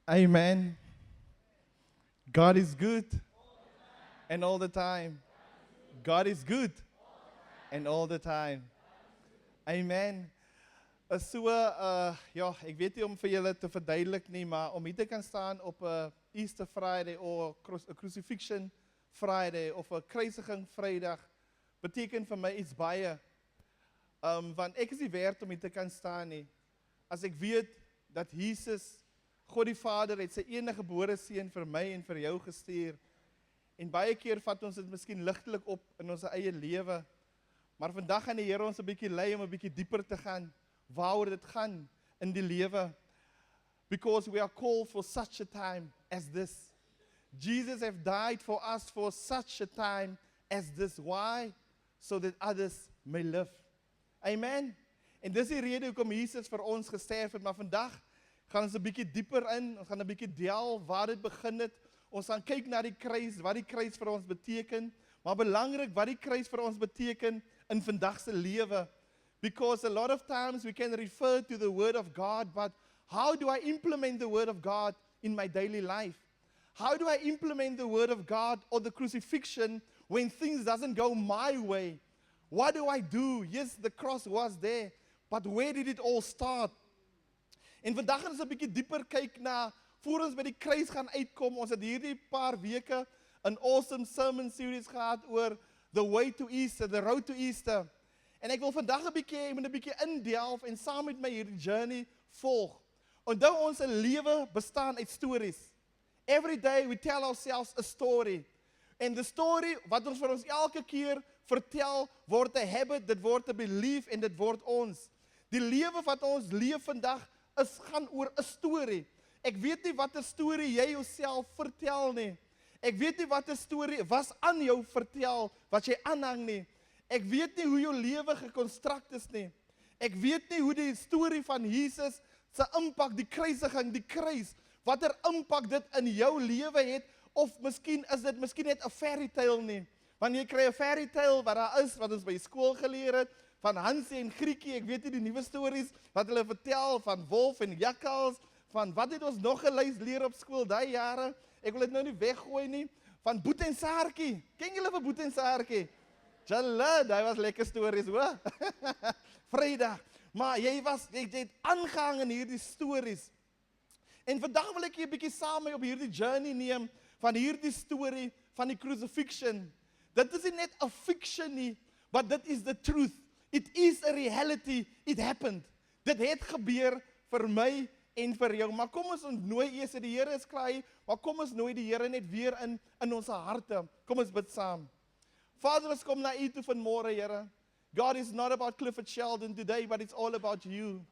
Amen. God is good and all the time. God is good and all the time. Amen. Ja, ek weet nie om vir julle te verduidelik nie, maar om hier te kan staan op 'n Easter Friday of 'n Crucifixion Friday of 'n kruisiging Vrydag beteken vir my iets baie. Want ek is nie werd om hier te kan staan nie. As ek weet dat Jesus, God die Vader, het sy enige gebore seun vir my en vir jou gestuur. En baie keer vat ons dit miskien ligtelik op in ons eie lewe. Maar vandag gaan die Here ons 'n bietjie lei om 'n bietjie dieper te gaan. Waaroor dit gaan in die lewe. Because we are called for such a time as this. Jesus have died for us for such a time as this. Why? So that others may live. Amen. En dis die rede hoekom Jesus vir ons gesterf het, maar vandag gaan ons 'n bietjie dieper in, ons gaan 'n bietjie delf waar dit begin het. Ons gaan kyk na die kruis, wat die kruis vir ons beteken, maar belangrik wat die kruis vir ons beteken in vandag se lewe. Because a lot of times we can refer to the word of God, but how do I implement the word of God in my daily life? How do I implement the word of God or the crucifixion when things doesn't go my way? What do I do? Yes, the cross was there, but where did it all start? En vandag gaan ons 'n bietjie dieper kyk na, voor ons by die kruis gaan uitkom. Ons het hierdie paar weke 'n awesome sermon series gehad oor the way to Easter, the road to Easter. En ek wil vandag 'n bietjie indelf en saam met my hierdie journey volg. Onthou ons lewe bestaan uit stories. Every day we tell ourselves a story. En die story wat ons vir ons elke keer vertel, word 'n habit, dit word 'n belief en dit word ons. Die lewe wat ons leef vandag gaan oor 'n storie. Ek weet nie watter storie jy jouself vertel nie. Ek weet nie watter storie was aan jou vertel wat jy aanhang nie. Ek weet nie hoe jou lewe gekonstrukt is nie. Ek weet nie hoe die storie van Jesus se impak, die kruisiging, die kruis, watter impak dit in jou lewe het, of miskien is dit net 'n fairy tale nie. Want jy kry 'n fairy tale wat daar is, wat ons by skool geleer het, van Hansie en Grietjie, ek weet nie die nuwe stories wat hulle vertel van wolf en jakkals, van wat het ons nog geleer op skool daai jare? Ek wil dit nou nie weggooi nie. Van Boet en Saartjie. Ken julle van Boet en Saartjie? Jalla, daai was lekker stories, hoor. Vrydag. Maar jy het aangehang in hierdie stories. En vandag wil ek jy 'n bietjie saam met my op hierdie journey neem van hierdie storie van die crucifixion. Dit is nie net 'n fiction nie, but dit is the truth. It is a reality. It happened. Dit het gebeur vir my en vir jou. Maar kom ons nooi eers, die Here is klaar hier, maar kom ons nooi die Here net weer in ons harte. Kom ons bid saam. Vader, ons kom na U toe vanmôre, Here. God is not about Clifford Sheldon today, but it's all about you.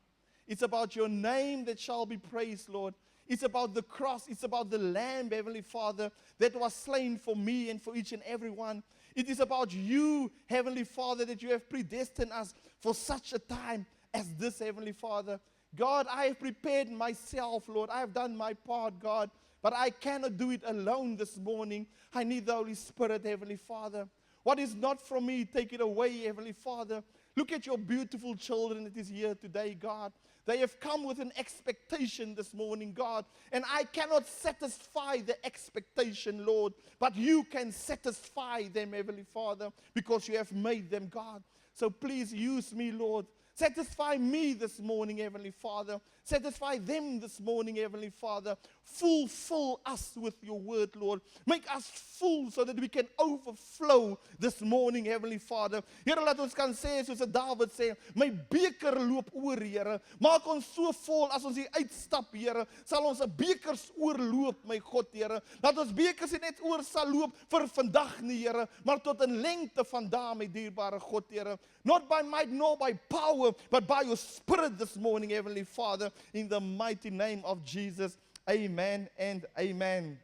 It's about your name that shall be praised, Lord. It's about the cross. It's about the Lamb, Heavenly Father, that was slain for me and for each and every one. It is about you, Heavenly Father, that you have predestined us for such a time as this, Heavenly Father. God, I have prepared myself, Lord. I have done my part, God, but I cannot do it alone this morning. I need the Holy Spirit, Heavenly Father. What is not from me, take it away, Heavenly Father. Look at your beautiful children that is here today, God. They have come with an expectation this morning, God. And I cannot satisfy the expectation, Lord. But you can satisfy them, Heavenly Father, because you have made them, God. So please use me, Lord. Satisfy me this morning, Heavenly Father. Satisfy them this morning, Heavenly Father. Fulfill us with your word, Lord. Make us full so that we can overflow this morning, Heavenly Father. Here, laat ons kan sê, soos Dawid sê, my beker loop oor, Here. Maak ons so vol, as ons hier uitstap, Here, sal ons 'n bekers oorloop, my God, Here. Laat ons bekers nie net oor sal loop vir vandag nie, Here, maar tot in lengte van dae, my dierbare God, Here. Not by might nor by power, but by your Spirit this morning, Heavenly Father, in the mighty name of Jesus. Amen and amen.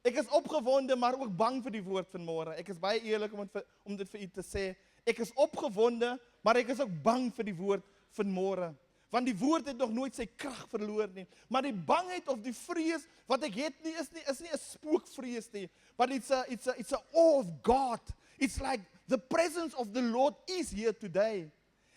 Ek is opgewonde, maar ook bang vir die woord vanmôre. Ek is baie eerlik om dit vir u te sê. Ek is opgewonde, maar ek is ook bang vir die woord vanmôre. Want die woord het nog nooit sy krag verloor nie. Maar die bangheid of die vrees wat ek het nie is nie 'n spookvrees nie, but it's a awe of God. It's like the presence of the Lord is here today.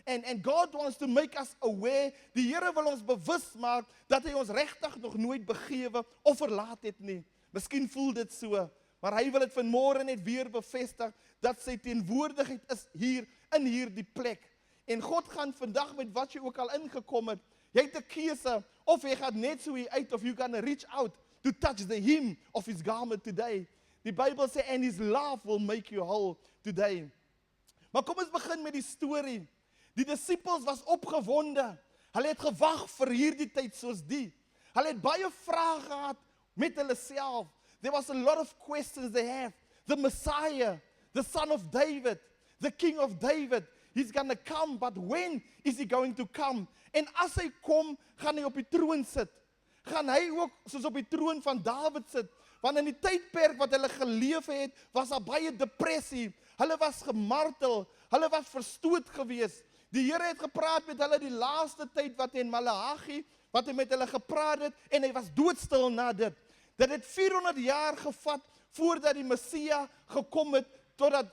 And God wants to make us aware. Die Here wil ons bewus maak dat hy ons regtig nog nooit begewe of verlaat het nie. Miskien voel dit so, maar hy wil dit vanmôre net weer bevestig dat sy teenwoordigheid is hier in hierdie plek. En God gaan vandag met wat jy ook al ingekom het, jy het 'n keuse of jy gaan net so hier uit of you gonna reach out to touch the hem of his garment today. Die Bybel sê and his love will make you whole today. Maar kom ons begin met die storie. Die disippels was opgewonde. Hulle het gewag vir hierdie tyd soos die. Hulle het baie vrae gehad met hulle self. There was a lot of questions they have. The Messiah, the son of David, the king of David, he's going to come, but when is he going to come? En as hy kom, gaan hy op die troon sit. Gaan hy ook soos op die troon van Dawid sit? Want in die tydperk wat hulle geleef het, was daar baie depressie. Hulle was gemartel, hulle was verstoot gewees. Die Here het gepraat met hulle die laaste tyd wat in Maleagi, wat hy met hulle gepraat het, en hy was doodstil na dit. Dit het 400 jaar gevat voordat die Messia gekom het, totdat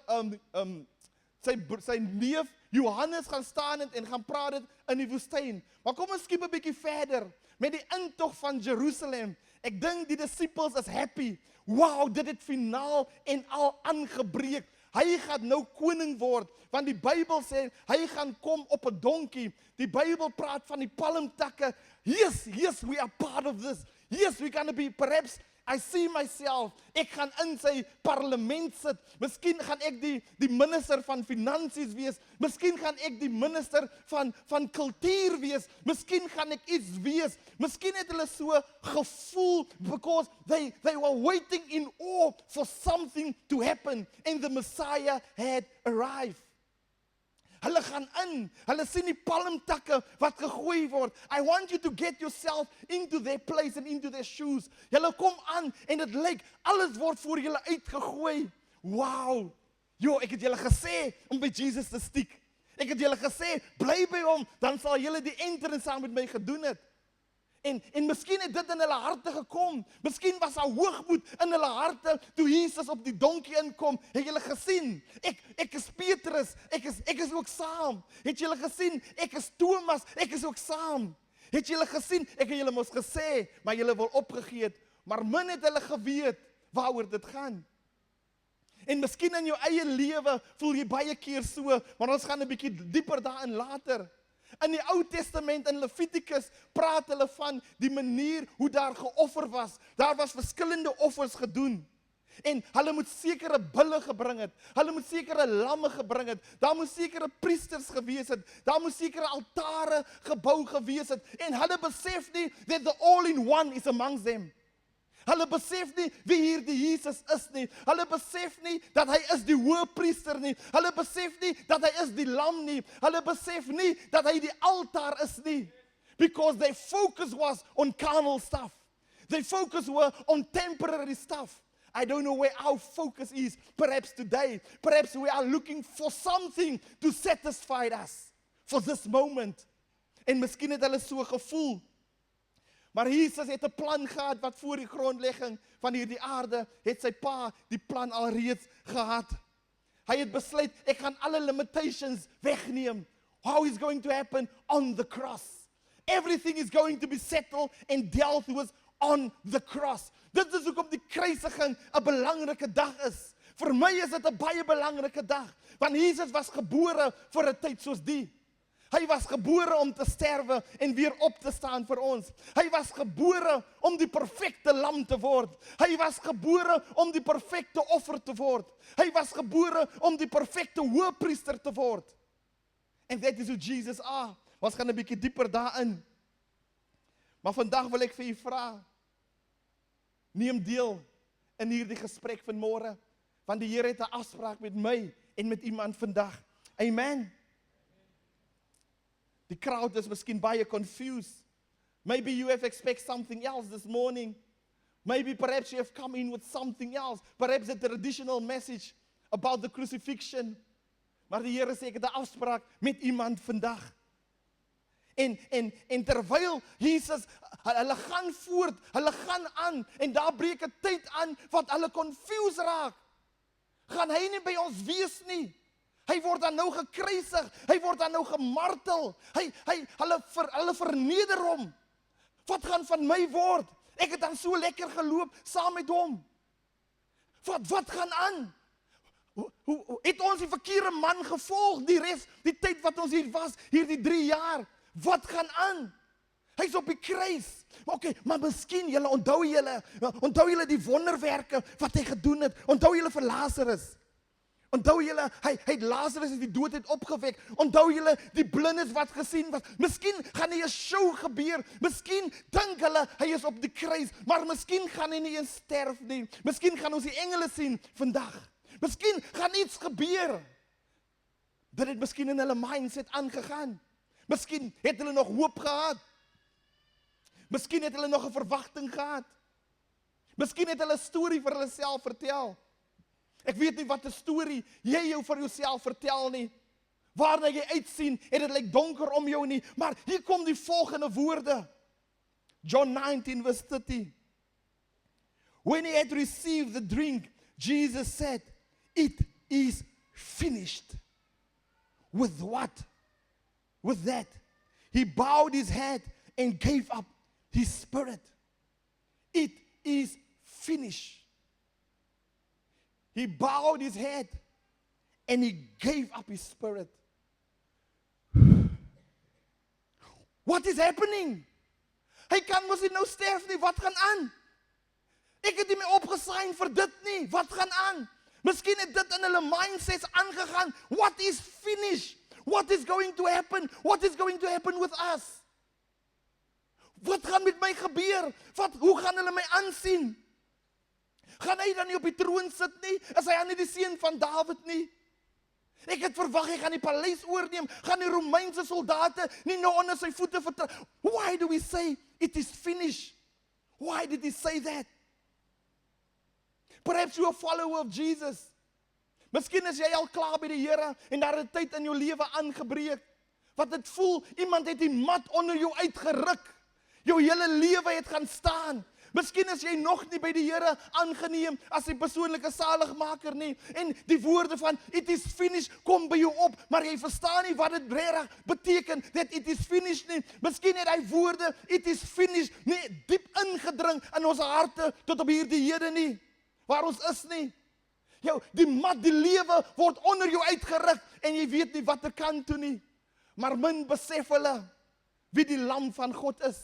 sy neef Johannes gaan staan het en gaan praat het in die woestyn. Maar kom ons skiep 'n bietjie verder met die intog van Jerusalem. Ek dink die disippels is happy. Wow, dit het finaal en al aangebreek. Hy gaan nou koning word, want die Bybel sê hy gaan kom op 'n donkie. Die Bybel praat van die palmtakke. Yes, we are part of this. Yes, we're going to be, perhaps, I see myself, ek gaan in sy parlement sit. Miskien gaan ek die minister van finansies wees. Miskien gaan ek die minister van kultuur wees. Miskien gaan ek iets wees. Miskien het hulle so gevoel, because they were waiting in awe for something to happen, and the Messiah had arrived. Hulle gaan in, hulle sien die palmtakke wat gegooi word. I want you to get yourself into their place and into their shoes. Julle kom aan en dit lyk, alles word voor julle uitgegooi. Wow! Jo, ek het julle gesê om by Jesus te stiek. Ek het julle gesê, bly by hom, dan sal julle die entrance saam met my gedoen het. En miskien het dit in hulle harte gekom. Miskien was daar hoogmoed in hulle harte toe Jesus op die donkie inkom. Het julle gesien? Ek is Petrus, ek is ook saam. Het julle gesien? Ek is Thomas, ek is ook saam. Het julle gesien? Ek het julle mos gesê, maar julle wil opgegee het. Maar min het hulle geweet waaroor dit gaan. En miskien in jou eie lewe voel jy baie keer so, maar ons gaan 'n bietjie dieper daarin later. In die Ou Testament, in Levitikus, praat hulle van die manier hoe daar geoffer was. Daar was verskillende offers gedoen. En hulle moet sekere bulle gebring het. Hulle moet sekere lamme gebring het. Daar moet sekere priesters gewees het. Daar moet sekere altare gebou gewees het. En hulle besef nie that the all-in-one is amongst them. Hulle besef nie wie hier die Jesus is nie. Hulle besef nie dat hy is die hoëpriester nie. Hulle besef nie dat hy is die lam nie. Hulle besef nie dat hy die altaar is nie. Because their focus was on carnal stuff. Their focus were on temporary stuff. I don't know where our focus is. Perhaps today, perhaps we are looking for something to satisfy us for this moment. En miskien het hulle so gevoel. Maar Jesus het 'n plan gehad wat voor die grondlegging van hierdie aarde het sy pa die plan alreeds gehad. Hy het besluit, ek gaan alle limitations wegneem. How is going to happen on the cross? Everything is going to be settled and dealt with on the cross. Dit is hoekom die kruisiging 'n belangrike dag is. Vir my is dit 'n baie belangrike dag, want Jesus was gebore vir 'n tyd soos die. Hy was gebore om te sterwe en weer op te staan vir ons. Hy was gebore om die perfekte lam te word. Hy was gebore om die perfekte offer te word. Hy was gebore om die perfekte hoëpriester te word. And that is who Jesus is. Ons gaan 'n bietjie dieper daarin. Maar vandag wil ek vir u vra, neem deel in hierdie gesprek vanmôre, want die Here het 'n afspraak met my en met iemand vandag. Amen. The crowd is miskien baie confused. Maybe you have expected something else this morning. Maybe perhaps you have come in with something else. Perhaps a traditional message about the crucifixion. Maar die Here sê ek het 'n afspraak met iemand vandag. En terwyl Jesus, hulle gaan voort, hulle gaan aan, en daar breek 'n tyd aan wat hulle confused raak. Gaan hy nie by ons wees nie? Hy word dan nou gekruisig. Hy word dan nou gemartel. Hulle verneder hom. Wat gaan van my word? Ek het dan so lekker geloop saam met hom. Wat gaan aan? Het ons die verkeerde man gevolg die tyd wat ons hier was, hierdie 3 jaar? Wat gaan aan? Hy's op die kruis. Maar miskien onthou julle die wonderwerke wat hy gedoen het. Onthou julle vir Lazarus. Onthou julle, hy het Lazarus uit die dood het opgewek. Onthou julle die blindes wat gesien was. Miskien gaan hier 'n show gebeur. Miskien dink hulle hy is op die kruis, maar miskien gaan hy nie eens sterf nie. Miskien gaan ons die engele sien vandag. Miskien gaan iets gebeur. Dit het miskien in hulle mindset aangegaan. Miskien het hulle nog hoop gehad. Miskien het hulle nog 'n verwagting gehad. Miskien het hulle 'n storie vir hulle self vertel. Ek weet nie wat 'n storie jy jou vir jouself vertel nie. Waarna jy uitsien en dit lyk donker om jou nie. Maar hier kom die volgende woorde. John 19 verse 30. When he had received the drink, Jesus said, "It is finished." With what? With that, he bowed his head and gave up his spirit. It is finished. He bowed his head and he gave up his spirit. What is happening? Hy kan mos nie nou sterf nie, wat gaan aan? Ek het nie meer opgesign vir dit nie, wat gaan aan? Miskien het dit in hulle mindsets aangegaan. What is finished? What is going to happen? What is going to happen with us? Wat gaan met my gebeur? Hoe gaan hulle my aansien? Gaan hy dan nie op die troon sit nie? Is hy dan nie die seun van Dawid nie? Ek het verwag hy gaan die paleis oorneem. Gaan die Romeinse soldate nie nou onder sy voete vertrou? Why do we say it is finished? Why did he say that? Perhaps you are a follower of Jesus. Miskien is jy al klaar by die Here en daar het tyd in jou lewe aangebreek. Wat dit voel, iemand het die mat onder jou uitgeruk. Jou hele lewe het gaan staan. Miskien is jy nog nie by die Here aangeneem as die persoonlike saligmaker nie. En die woorde van it is finished kom by jou op, maar jy verstaan nie wat dit regtig beteken dat it is finished nie. Miskien het hy woorde it is finished nie diep ingedring in ons harte tot op hierdie hede nie. Waar ons is nie. Die mat, die lewe word onder jou uitgeruk en jy weet nie wat kant toe nie. Maar min besef hulle wie die lam van God is.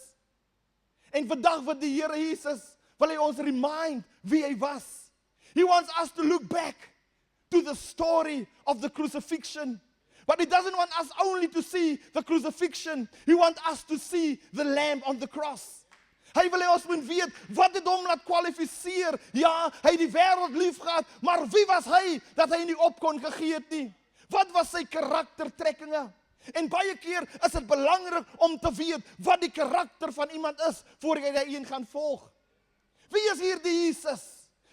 En vandag wat die Here Jesus wil hy ons remind wie hy was. He wants us to look back to the story of the crucifixion. But he doesn't want us only to see the crucifixion. He wants us to see the lamb on the cross. Hy wil hê ons moet weet wat het hom laat kwalifiseer. Ja, hy het die wêreld lief gehad, maar wie was hy dat hy nie op kon gegee het nie? Wat was sy karaktertrekkinge? En baie keer is dit belangrik om te weet wat die karakter van iemand is voor jy een gaan volg. Wie is hier die Jesus?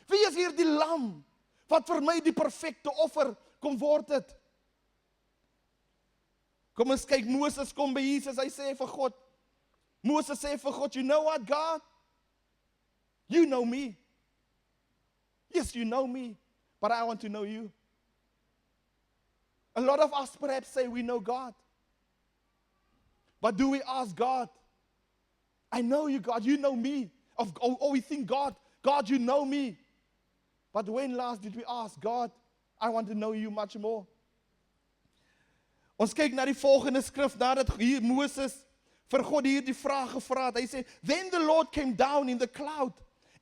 Wie is hier die lam wat vir my die perfekte offer kom word het? Kom ons kyk, Moses kom by Jesus, hy sê vir God. Moses sê vir God, you know what, God? You know me. Yes, you know me, but I want to know you. A lot of us perhaps say we know God. But do we ask God, I know you, God, you know me. Or we think, God, you know me. But when last did we ask, God, I want to know you much more? Ons kyk na die volgende skrif, nadat hier Moses vir God hierdie vraag gevra het. Hy sê, then the Lord came down in the cloud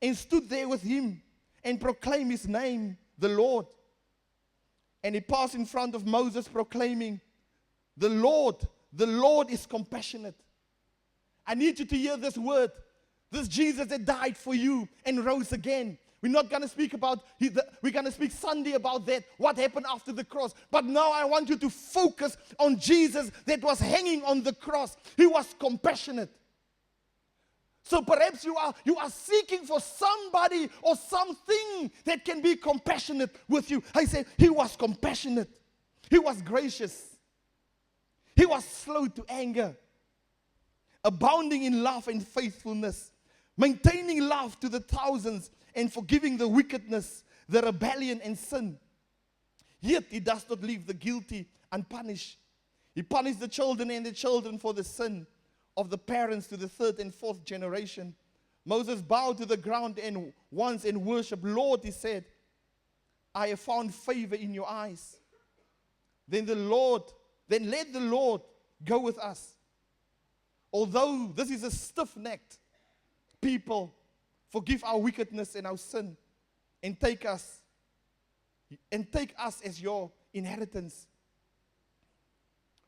and stood there with him and proclaimed his name, the Lord. And he passed in front of Moses proclaiming, the Lord is compassionate. I need you to hear this word. This Jesus that died for you and rose again. We're not going to speak about, we're going to speak Sunday about that, what happened after the cross. But now I want you to focus on Jesus that was hanging on the cross. He was compassionate. So perhaps you are seeking for somebody or something that can be compassionate with you. I say, he was compassionate. He was gracious. He was slow to anger. Abounding in love and faithfulness. Maintaining love to the thousands and forgiving the wickedness, the rebellion and sin. Yet he does not leave the guilty unpunished. He punished the children and the children for the sin of the parents to the third and fourth generation. Moses bowed to the ground and once in worship. Lord, he said, I have found favor in your eyes. Then let the Lord go with us. Although this is a stiff-necked people, forgive our wickedness and our sin, and take us as your inheritance.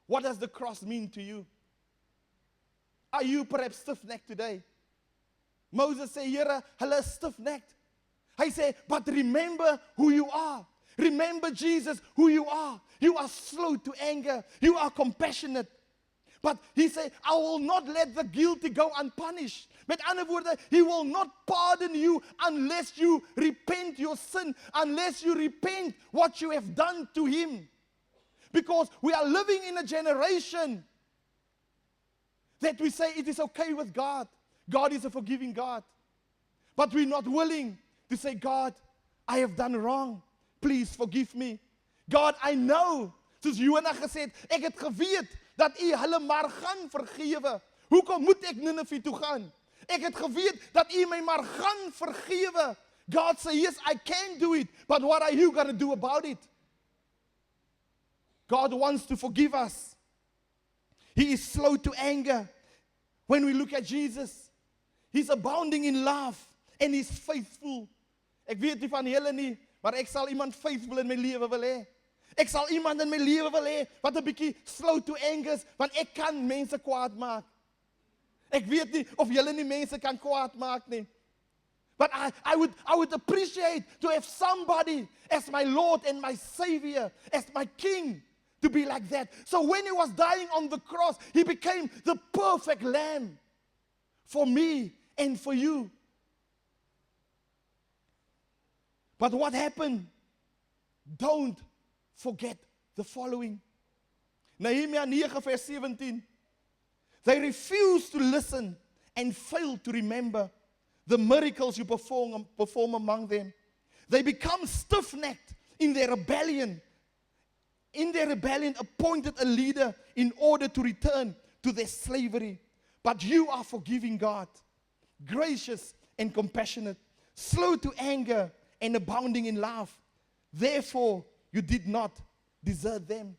What does the cross mean to you? Are you perhaps stiff-necked today? Moses said, Here, hulle is stiff-necked. He said, but remember who you are. Remember Jesus, who you are. You are slow to anger. You are compassionate. But he said, I will not let the guilty go unpunished. Met ander woorde, he will not pardon you unless you repent your sin, unless you repent what you have done to him. Because we are living in a generation that we say it is okay with God. God is a forgiving God. But we're not willing to say, God, I have done wrong. Please forgive me. God, I know. Soos Jonas gesê het, ek het geweet dat u hulle maar gaan vergewe. Hoekom moet ek Nineve toe gaan? Ek het geweet dat u my maar gaan vergewe. God said, yes, I can do it. But what are you going to do about it? God wants to forgive us. He is slow to anger. When we look at Jesus, he's abounding in love and he's faithful. Ek weet nie van julle nie, maar ek sal iemand faithful in my lewe wil hê. Ek sal iemand in my lewe wil hê wat 'n bietjie slow to anger is, want ek kan mense kwaad maak. Ek weet nie of julle nie mense kan kwaad maak nie. But I would appreciate to have somebody as my Lord and my Savior, as my King, to be like that. So when he was dying on the cross, he became the perfect lamb for me and for you. But what happened? Don't forget the following. Nehemiah 9 vers 17. They refused to listen and failed to remember the miracles you perform among them. They become stiff-necked in their rebellion. In their rebellion, appointed a leader in order to return to their slavery. But you are forgiving God, gracious and compassionate, slow to anger and abounding in love. Therefore, you did not desert them.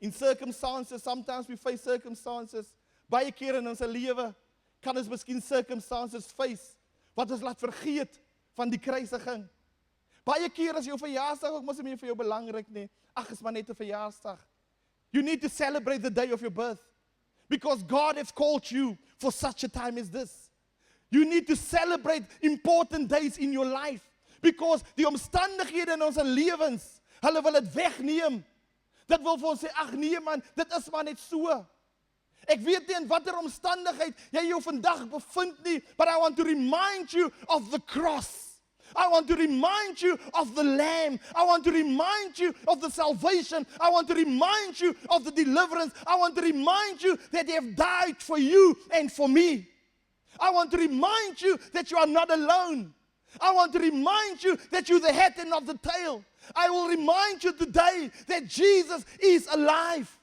In circumstances, sometimes we face circumstances. Baie keer in ons lewe kan ons miskien circumstances face wat ons laat vergeet van die kruisiging. Baie keer as jou verjaarsdag ook mos nie meer vir jou belangrik nie. Ag, is maar net 'n verjaarsdag. You need to celebrate the day of your birth because God has called you for such a time as this. You need to celebrate important days in your life because die omstandighede in ons lewens, hulle wil dit wegneem. Dit wil vir ons sê, ag nee man, dit is maar net so. Ek weet nie in watter omstandigheid jy jou vandag bevind nie, but I want to remind you of the cross. I want to remind you of the Lamb. I want to remind you of the salvation. I want to remind you of the deliverance. I want to remind you that they have died for you and for me. I want to remind you that you are not alone. I want to remind you that you're the head and not the tail. I will remind you today that Jesus is alive.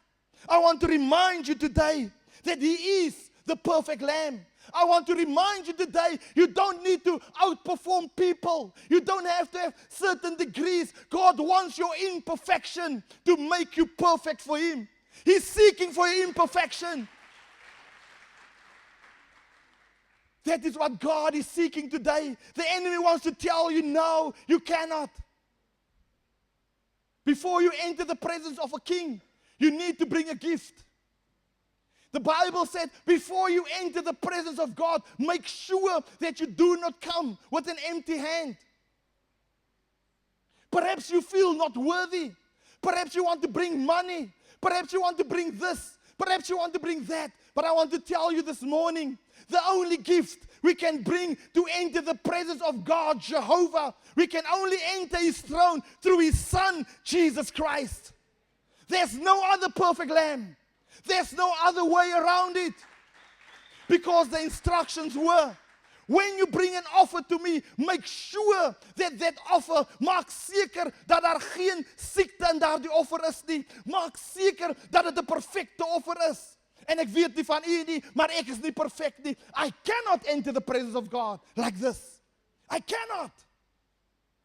I want to remind you today that he is the perfect Lamb. I want to remind you today, you don't need to outperform people. You don't have to have certain degrees. God wants your imperfection to make you perfect for him. He's seeking for your imperfection. That is what God is seeking today. The enemy wants to tell you, no, you cannot. Before you enter the presence of a king, you need to bring a gift. The Bible said, before you enter the presence of God, make sure that you do not come with an empty hand. Perhaps you feel not worthy. Perhaps you want to bring money. Perhaps you want to bring this. Perhaps you want to bring that. But I want to tell you this morning, the only gift we can bring to enter the presence of God, Jehovah, we can only enter his throne through his Son, Jesus Christ. There's no other perfect Lamb. There's no other way around it. Because the instructions were, when you bring an offer to me, make sure that offer, maak seker dat daar geen siekte in daardie offer is nie. Maak seker dat dit 'n perfekte offer is. En ek weet nie van u nie, maar ek is nie perfek nie. I cannot enter the presence of God like this. I cannot.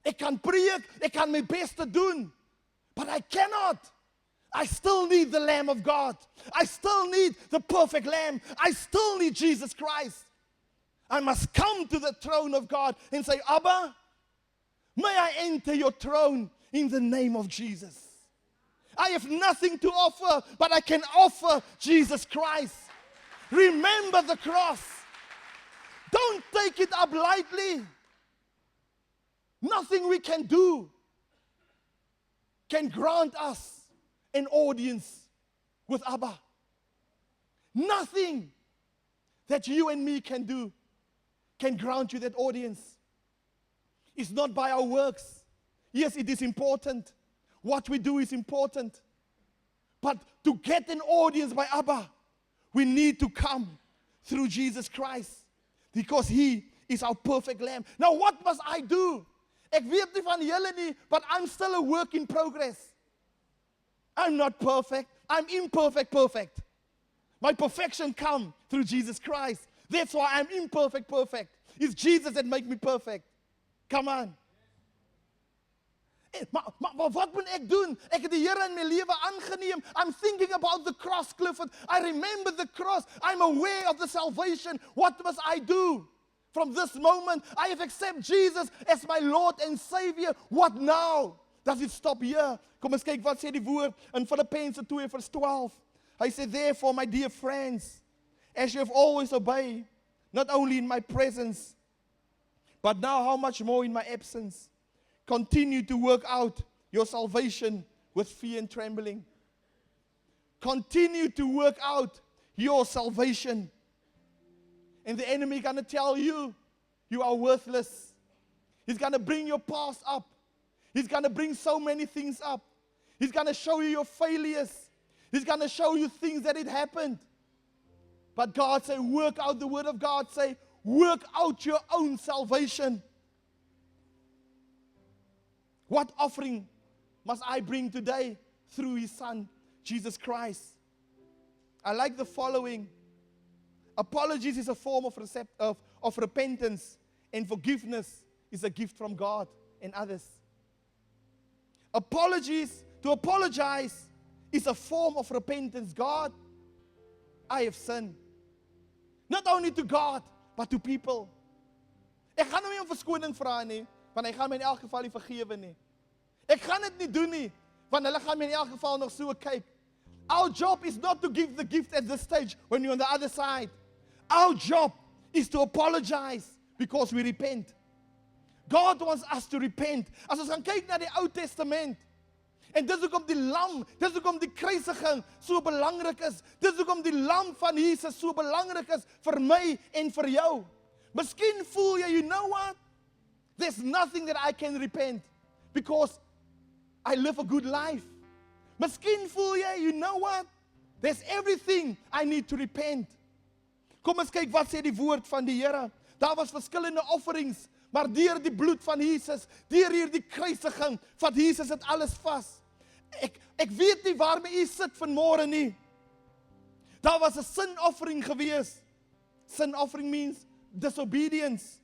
Ek kan preek, ek kan my bes te doen, but I cannot. I still need the Lamb of God. I still need the perfect Lamb. I still need Jesus Christ. I must come to the throne of God and say, Abba, may I enter your throne in the name of Jesus. I have nothing to offer, but I can offer Jesus Christ. Remember the cross. Don't take it up lightly. Nothing we can do can grant us an audience with Abba. Nothing that you and me can do can grant you that audience. It's not by our works. Yes, it is important. What we do is important. But to get an audience by Abba, we need to come through Jesus Christ, because He is our perfect Lamb. Now what must I do? Ek weet nie van julle nie, but I'm still a work in progress. I'm not perfect. I'm imperfect perfect. My perfection comes through Jesus Christ. That's why I'm imperfect perfect. It's Jesus that makes me perfect. Come on. Maar wat moet ek doen? Ek het die Here in my lewe aangeneem. I'm thinking about the cross, Clifford. I remember the cross. I'm aware of the salvation. What must I do? From this moment, I have accepted Jesus as my Lord and Savior. What now? Does it stop here? Kom ons kyk wat sê die woord in Filippense 2 vers 12. Hy sê, therefore, my dear friends, as you have always obeyed, not only in my presence, but now how much more in my absence, continue to work out your salvation with fear and trembling. Continue to work out your salvation. And the enemy is going to tell you, you are worthless. He's going to bring your past up. He's going to bring so many things up. He's going to show you your failures. He's going to show you things that it happened. But God say, work out the word of God. Say, work out your own salvation. What offering must I bring today through His Son, Jesus Christ? I like the following. Apologies is a form of repentance, and forgiveness is a gift from God and others. Apologies, to apologize, is a form of repentance. God, I have sinned. Not only to God, but to people. Ek gaan nou nie om verskoning vra nie, want hy gaan my in elk geval nie vergewe nie. Ek gaan dit nie doen nie, want hulle gaan my in elk geval nog so kyk. Our job is not to give the gift at this stage when you're on the other side. Our job is to apologize because we repent. God wants us to repent. As ons gaan kyk na die Ou Testament, en dis hoekom die lam, dis hoekom die kruisiging so belangrik is, dis hoekom die lam van Jesus so belangrik is vir my en vir jou. Miskien voel jy, you know what? There's nothing that I can repent because I live a good life. Miskien voel jy, you know what? There's everything I need to repent. Kom ons kyk wat sê die woord van die Here. Daar was verskillende offerings, maar deur die bloed van Jesus, deur hierdie kruisiging, vat Jesus dit alles vas. Ek weet nie waarmee u sit vanmôre nie. Daar was 'n sin-offering gewees. Sin-offering means disobedience,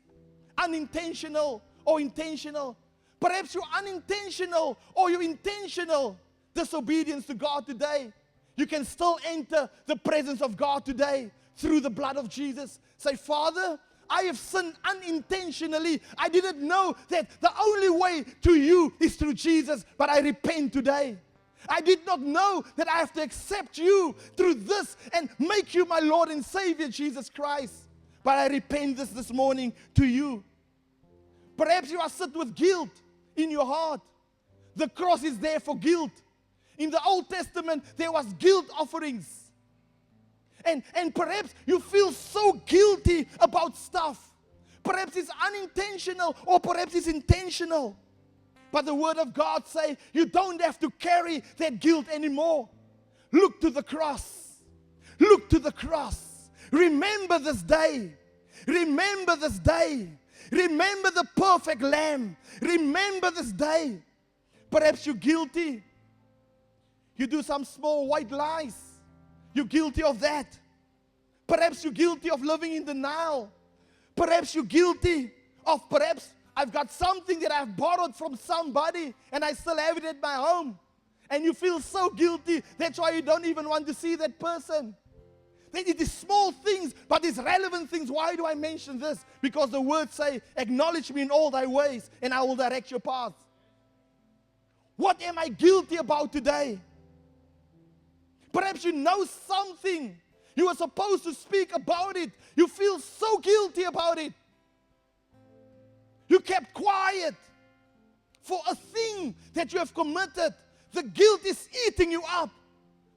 unintentional or intentional. Perhaps you're unintentional or you're intentional disobedience to God today. You can still enter the presence of God today through the blood of Jesus. Say, Father, I have sinned unintentionally. I didn't know that the only way to you is through Jesus, but I repent today. I did not know that I have to accept you through this and make you my Lord and Savior, Jesus Christ. But I repent this morning to you. Perhaps you are sit with guilt in your heart. The cross is there for guilt. In the Old Testament, there was guilt offerings. And perhaps you feel so guilty about stuff. Perhaps it's unintentional or perhaps it's intentional. But the Word of God says you don't have to carry that guilt anymore. Look to the cross. Look to the cross. Remember this day. Remember this day. Remember the perfect lamb. Remember this day. Perhaps you're guilty. You do some small white lies. You're guilty of that. Perhaps you're guilty of living in denial. Perhaps you're guilty of, perhaps I've got something that I've borrowed from somebody and I still have it at my home. And you feel so guilty, that's why you don't even want to see that person. Then it is small things, but it's relevant things. Why do I mention this? Because the words say, acknowledge me in all thy ways, and I will direct your path. What am I guilty about today? Perhaps you know something. You were supposed to speak about it. You feel so guilty about it. You kept quiet for a thing that you have committed. The guilt is eating you up.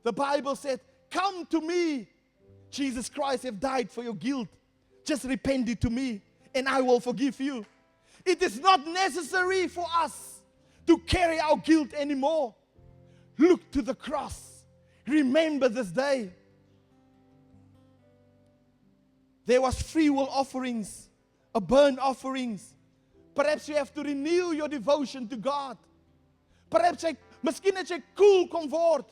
The Bible said, come to me. Jesus Christ have died for your guilt. Just repent it to me and I will forgive you. It is not necessary for us to carry our guilt anymore. Look to the cross. Remember this day. There was free will offerings, a burnt offerings. Perhaps you have to renew your devotion to God. Perhaps miskien het jy cool kon word.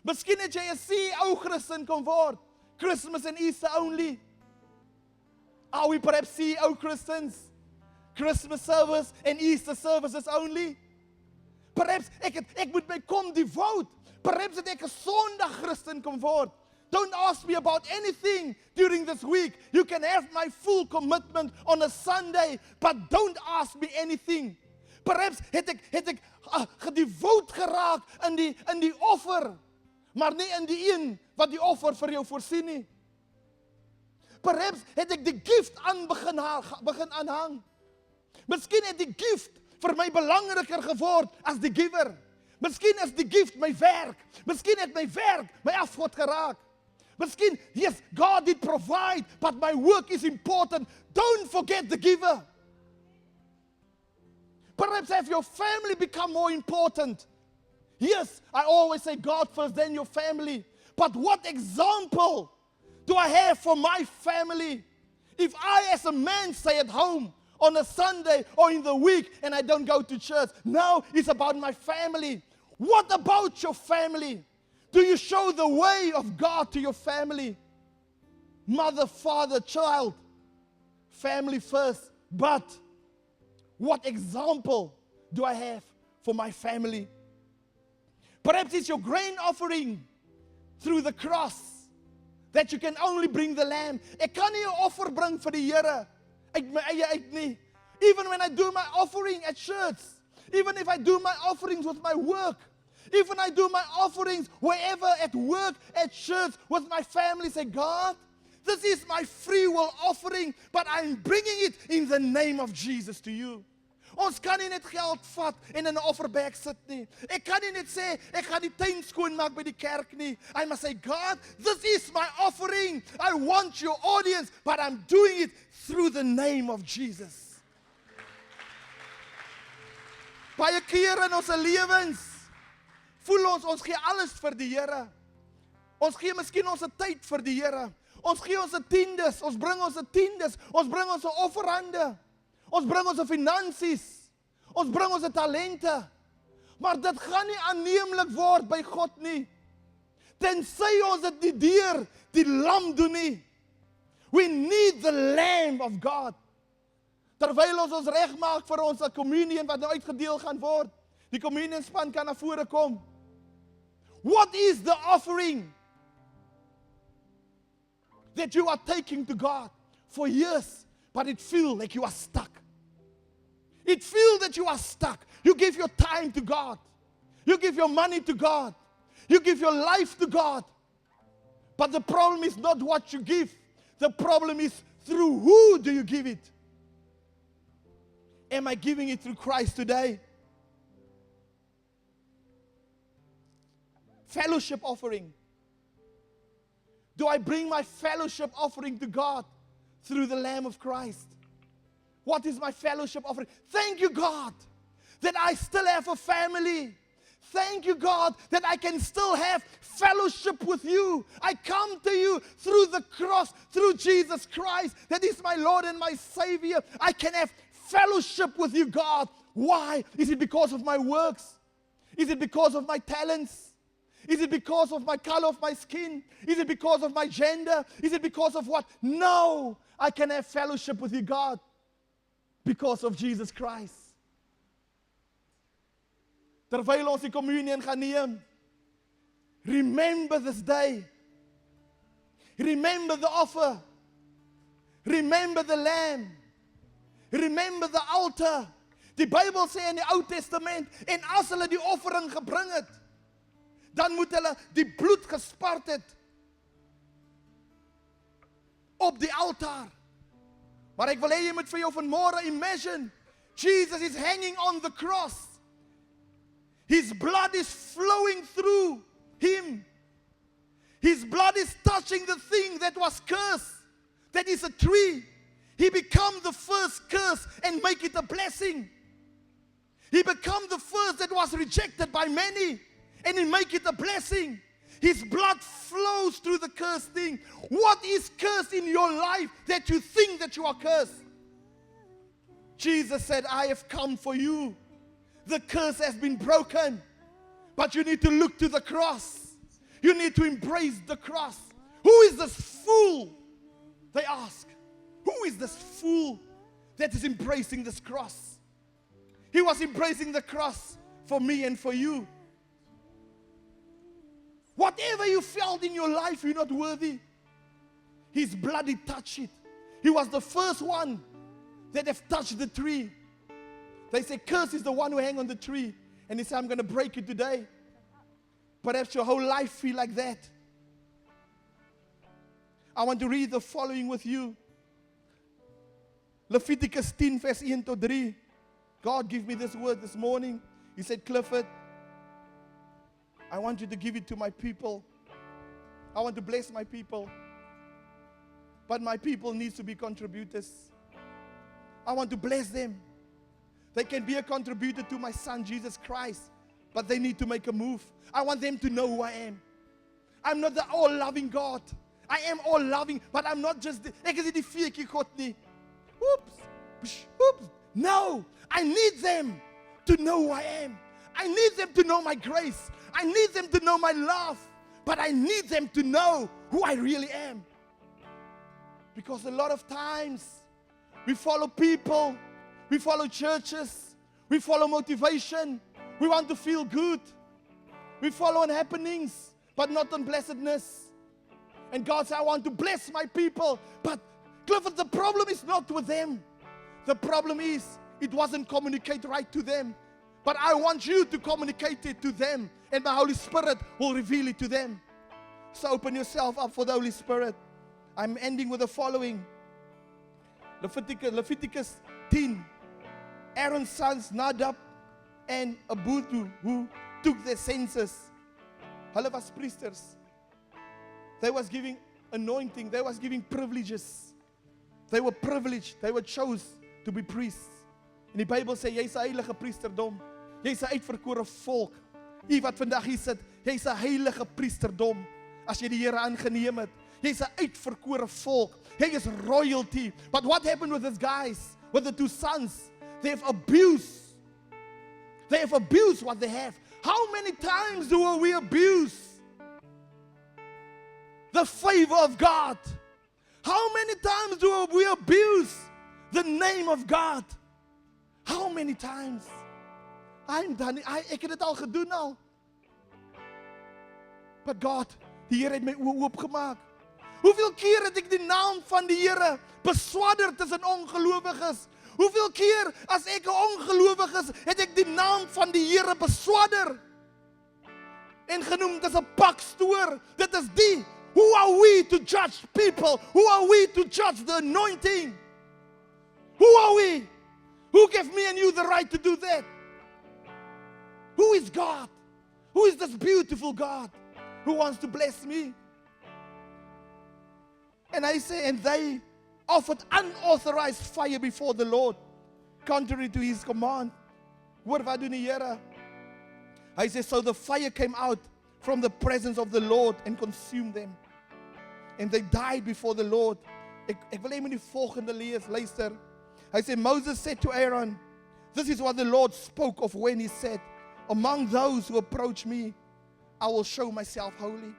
Miskien het jy 'n CEO Christen kon word. Christmas and Easter only. Are we perhaps CEO Christians? Christmas service and Easter services only? Perhaps ek moet my kom devote. Perhaps dat ek 'n Sondag Christen kon word. Don't ask me about anything during this week. You can have my full commitment on a Sunday, but don't ask me anything. Perhaps het ek gedevote geraak in die offer, maar nie in die een wat die offer vir jou voorsien nie. Perhaps het ek die gift begin aanhang. Miskien het die gift vir my belangriker geword as die giver. Miskien is die gift my werk. Miskien het my werk my afgod geraak. Miskien, yes, God did provide, but my work is important. Don't forget the giver. Perhaps have your family become more important. Yes, I always say God first, then your family. But what example do I have for my family? If I as a man stay at home on a Sunday or in the week and I don't go to church, now it's about my family. What about your family? Do you show the way of God to your family? Mother, father, child, family first. But what example do I have for my family? Perhaps it's your grain offering through the cross that you can only bring the lamb. Ek kan nie 'n offer bring vir die Here uit my eie uit nie. Even when I do my offering at church, even if I do my offerings with my work, even I do my offerings wherever, at work, at church, with my family, say, God, this is my free will offering, but I'm bringing it in the name of Jesus to you. Ons kan nie net geld vat en in 'n offerbag sit nie. Ek kan nie net sê, ek gaan die tuin skoon maak by die kerk nie. I must say, God, this is my offering. I want your audience, but I'm doing it through the name of Jesus. Baie kere in ons lewens voel ons gee alles vir die Here. Ons gee miskien ons tyd vir die Here. Ons gee ons tiendes, ons bring ons tiendes, ons bring ons offerande. Ons bring ons finansies. Ons bring ons talente. Maar dit gaan nie aanneemlik word by God nie. Tensy ons dit nie deur die lam doen nie. We need the Lamb of God. Terwyl ons regmaak vir ons communion wat nou uitgedeel gaan word. Die communion span kan na vore kom. What is the offering that you are taking to God for years, but it feels like you are stuck? It feels that you are stuck. You give your time to God. You give your money to God. You give your life to God. But the problem is not what you give. The problem is through who do you give it? Am I giving it through Christ today? Fellowship offering. Do I bring my fellowship offering to God through the Lamb of Christ? What is my fellowship offering? Thank you, God, that I still have a family. Thank you, God, that I can still have fellowship with you. I come to you through the cross, through Jesus Christ, that is my Lord and my Savior. I can have fellowship with you, God. Why? Is it because of my works? Is it because of my talents? Is it because of my color of my skin? Is it because of my gender? Is it because of what? No, I can have fellowship with you, God, because of Jesus Christ. Terwyl ons die communion gaan neem, remember this day. Remember the offer. Remember the lamb. Remember the altar. Die Bybel sê in die Ou Testament, en as hulle die offering gebring het, dan moet hulle die bloed gespart het op die altaar. Maar ek wil hê jy moet vir jou vanmôre imagine, Jesus is hanging on the cross. His blood is flowing through him. His blood is touching the thing that was cursed, that is a tree. He become the first curse and make it a blessing. He become the first that was rejected by many, and he make it a blessing. His blood flows through the cursed thing. What is cursed in your life that you think that you are cursed? Jesus said, I have come for you. The curse has been broken, but you need to look to the cross. You need to embrace the cross. Who is this fool? They ask. Who is this fool that is embracing this cross? He was embracing the cross for me and for you. Whatever you felt in your life, you're not worthy. His blood, he touched it. He was the first one that have touched the tree. They say, curse is the one who hang on the tree. And he said, I'm going to break it today. Perhaps your whole life feel like that. I want to read the following with you. Leviticus 10 verse 1 to 3. God gave me this word this morning. He said, Clifford, I want you to give it to my people. I want to bless my people. But my people needs to be contributors. I want to bless them. They can be a contributor to my son, Jesus Christ. But they need to make a move. I want them to know who I am. I'm not the all-loving God. I am all-loving, but I'm not just ek is nie die feekie God nie. Oops. Oops. No, I need them to know who I am. I need them to know my grace. I need them to know my love. But I need them to know who I really am. Because a lot of times we follow people, we follow churches, we follow motivation, we want to feel good. We follow on happenings, but not on blessedness. And God said, I want to bless my people. But Clifford, the problem is not with them. The problem is it wasn't communicated right to them. But I want you to communicate it to them. And my Holy Spirit will reveal it to them. So open yourself up for the Holy Spirit. I'm ending with the following. Leviticus 10. Aaron's sons Nadab and Abihu, who took their census. Hulle was priesters. They was giving anointing. They was giving privileges. They were privileged. They were chosen to be priests. En die Bybel sê jy's 'n heilige priesterdom. Jy's 'n uitverkore volk. U wat vandag hier sit, jy's 'n heilige priesterdom. As jy die Here aangeneem het, jy's 'n uitverkore volk. Jy is royalty. But what happened with these guys, with the two sons? They have abused. They have abused what they have. How many times do we abuse the favor of God? How many times do we abuse the name of God? How many times? I'm done. Ek het dit al gedoen al. But God, die Here het my oë oopgemaak. Hoeveel keer het ek die naam van die Here beswadder tussen ongelowiges? Hoeveel keer as ek 'n ongelowige is, het ek die naam van die Here beswadder en genoem dis 'n pakstoor. Dit is die. Who are we to judge people? Who are we to judge the anointing? Who are we? Who gave me and you the right to do that? Who is God? Who is this beautiful God who wants to bless me? And I say, and they offered unauthorized fire before the Lord, contrary to his command. Hoor wat doen die Here? Hy sê, so the fire came out from the presence of the Lord and consumed them. And they died before the Lord. Ek wil hê moet die volgende lees, luister. Hy sê, Moses said to Aaron, this is what the Lord spoke of when he said, among those who approach me, I will show myself holy.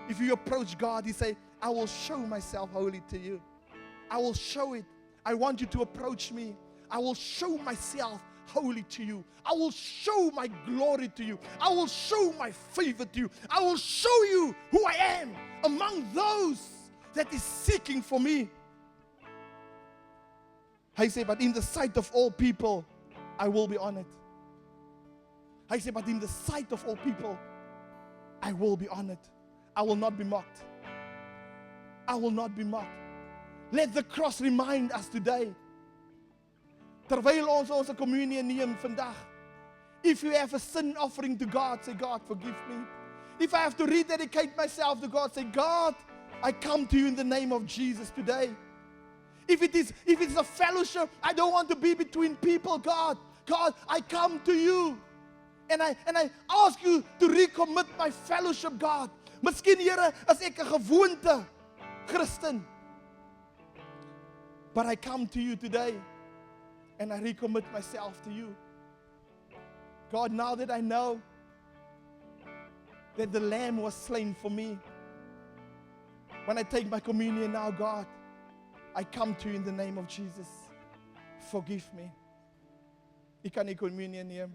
If you approach God, he say, I will show myself holy to you. I will show it. I want you to approach me. I will show myself holy to you. I will show my glory to you. I will show my favor to you. I will show you who I am among those that is seeking for me. Hy sê, but in the sight of all people, I will be honored. Hy sê, but in the sight of all people, I will be honored. I will not be mocked. I will not be mocked. Let the cross remind us today. Terwyl ons communion neem vandag. If you have a sin offering to God, say, God, forgive me. If I have to rededicate myself to God, say, God, I come to you in the name of Jesus today. If it's a fellowship, I don't want to be between people, God. God, I come to you. And I ask you to recommit my fellowship, God. Miskien, Here, as ek 'n gewoonte Christen. But I come to you today and I recommit myself to you. God, now that I know that the Lamb was slain for me, when I take my communion now, God, I come to you in the name of Jesus. Forgive me. Ek kan die communion neem.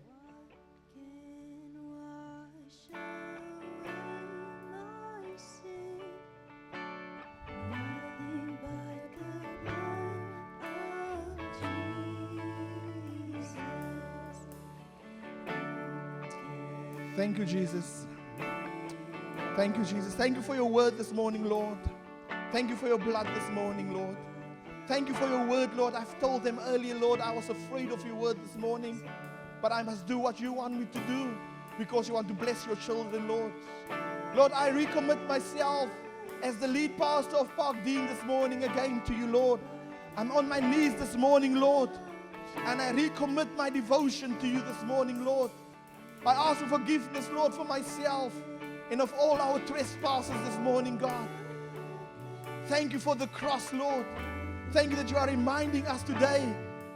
Thank you, Jesus. Thank you, Jesus. Thank you for your word this morning, Lord. Thank you for your blood this morning, Lord. Thank you for your word, Lord. I've told them earlier, Lord, I was afraid of your word this morning, but I must do what you want me to do because you want to bless your children, Lord. Lord, I recommit myself as the lead pastor of Park Dean this morning again to you, Lord. I'm on my knees this morning, Lord, and I recommit my devotion to you this morning, Lord. I ask for forgiveness, Lord, for myself and of all our trespasses this morning, God. Thank you for the cross, Lord. Thank you that you are reminding us today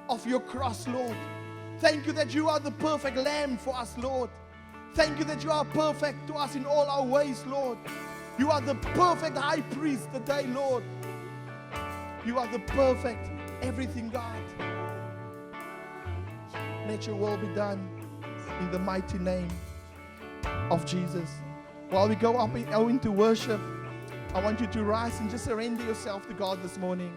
of your cross, Lord. Thank you that you are the perfect Lamb for us, Lord. Thank you that you are perfect to us in all our ways, Lord. You are the perfect high priest today, Lord. You are the perfect everything, God. Let your will be done in the mighty name of Jesus. While we go up into worship, I want you to rise and just surrender yourself to God this morning.